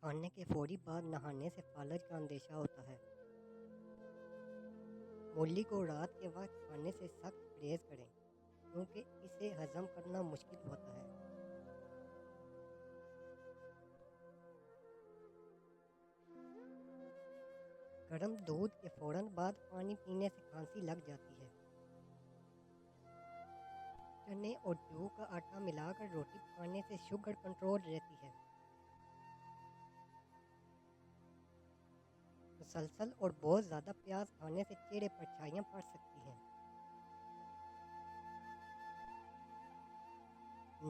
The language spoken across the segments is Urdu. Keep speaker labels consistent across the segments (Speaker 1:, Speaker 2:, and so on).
Speaker 1: کھانے کے فوری بعد نہانے سے فالج کا اندیشہ ہوتا ہے۔ مولی کو رات کے وقت کھانے سے سخت پرہیز کریں کیونکہ اسے ہضم کرنا مشکل ہوتا ہے۔ گرم دودھ کے فوراً بعد پانی پینے سے کھانسی لگ جاتی ہے۔ چنے اور جو کا آٹا ملا کر روٹی پکانے سے شوگر کنٹرول رہتی ہے۔ مسلسل اور بہت زیادہ پیاز کھانے سے چہرے پر چھائیاں پڑ سکتی ہیں۔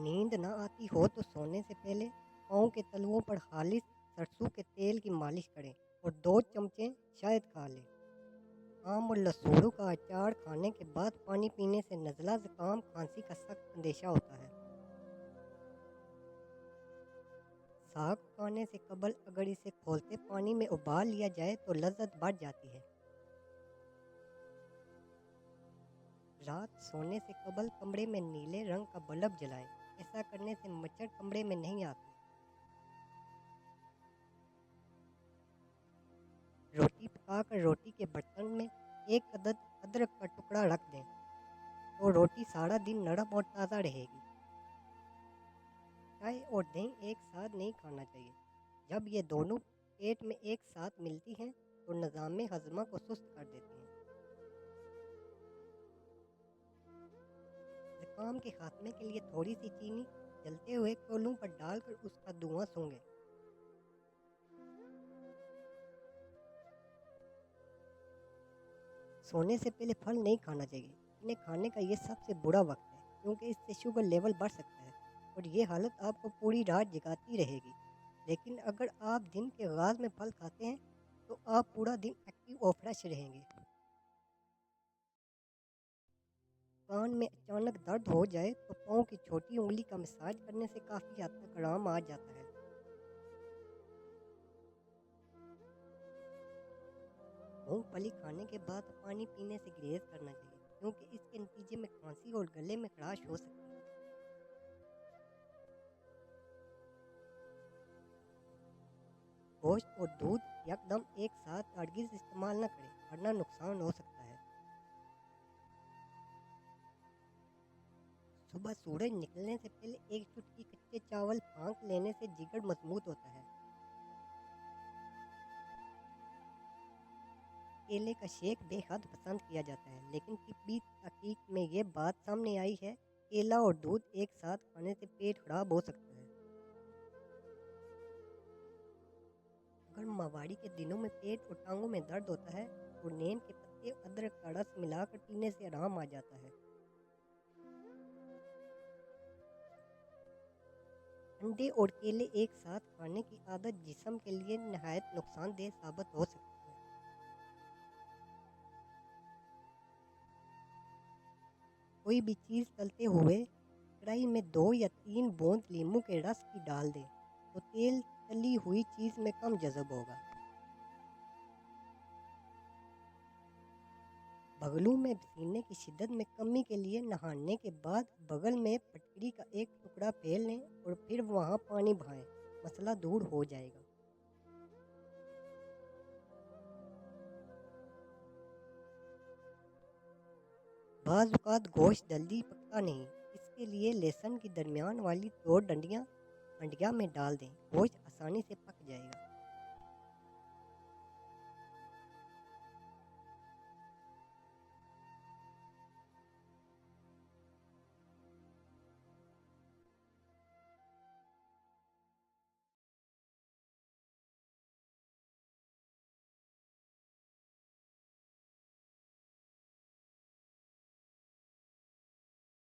Speaker 1: نیند نہ آتی ہو تو سونے سے پہلے پاؤں کے تلوؤں پر خالص سرسوں کے تیل کی مالش کریں اور 2 چمچے شہد کھا لیں۔ آم اور لسوڑوں کا اچار کھانے کے بعد پانی پینے سے نزلہ، زکام، کھانسی کا سخت اندیشہ ہوتا ہے۔ ساگ پکانے سے قبل اگر اسے کھولتے پانی میں ابال لیا جائے تو لذت بڑھ جاتی ہے۔ رات سونے سے قبل کمرے میں نیلے رنگ کا بلب جلائیں، ایسا کرنے سے مچھر کمرے میں نہیں آتے۔ روٹی پکا کر روٹی کے برتن میں 1 عدد ادرک کا ٹکڑا رکھ دیں تو روٹی سارا دن نرم اور تازہ رہے گی۔ چائے اور دہی ایک ساتھ نہیں کھانا چاہیے۔ جب یہ دونوں پیٹ میں ایک ساتھ ملتی ہیں تو نظام ہضمہ کو سست کر دیتی ہیں۔ زکام کے خاتمے کے لیے تھوڑی سی چینی جلتے ہوئے کولوں پر ڈال کر اس کا دھواں سونگھیں۔ سونے سے پہلے پھل نہیں کھانا چاہیے۔ انہیں کھانے کا یہ سب سے برا وقت ہے کیونکہ اس سے شوگر لیول بڑھ سکتا ہے اور یہ حالت آپ کو پوری رات جگاتی رہے گی۔ لیکن اگر آپ دن کے آغاز میں پھل کھاتے ہیں تو آپ پورا دن ایکٹیو اور فریش رہیں گے۔ کان میں اچانک درد ہو جائے تو پاؤں کی چھوٹی انگلی کا مساج کرنے سے کافی حد تک آرام آ جاتا ہے۔ مونگ پھلی کھانے کے بعد پانی پینے سے گریز کرنا چاہیے کیونکہ اس کے نتیجے میں کھانسی اور گلے میں خراش ہو سکتی ہے۔ گوشت اور دودھ یکدم ایک ساتھ ہرگز استعمال نہ کریں ورنہ نقصان ہو سکتا ہے۔ صبح سورج نکلنے سے پہلے 1 چٹکی کچے چاول پھانک لینے سے جگر مضبوط ہوتا ہے۔ کیلے کا شیک بے حد پسند کیا جاتا ہے لیکن طبی تحقیق میں یہ بات سامنے آئی ہے کیلا اور دودھ ایک ساتھ کھانے سے پیٹ خراب ہو سکتا ہے۔ اگر ماہواری کے دنوں میں پیٹ اور ٹانگوں میں درد ہوتا ہے تو نیم کے پتے اور ادرک کا رس ملا کر پینے سے آرام آ جاتا ہے۔ انڈے اور کیلے ایک ساتھ کھانے کی عادت جسم کے لیے نہایت نقصان دہ ثابت ہو سکتی ہے۔ کوئی بھی چیز تلتے ہوئے کڑائی میں 2 یا 3 بوند لیموں کے رس کی ڈال دیں تو تیل تلی ہوئی چیز میں کم جذب ہوگا۔ بغلوں میں پسینے کی شدت میں کمی کے لیے نہانے کے بعد بغل میں پھٹکری کا ایک ٹکڑا پھیل لیں اور پھر وہاں پانی بہائیں، مسئلہ دور ہو جائے گا۔ بعض اوقات گوشت جلدی پکتا نہیں، اس کے لیے لہسن کی درمیان والی 2 ڈنڈیاں ہنڈیا میں ڈال دیں، گوشت آسانی سے پک جائے گا۔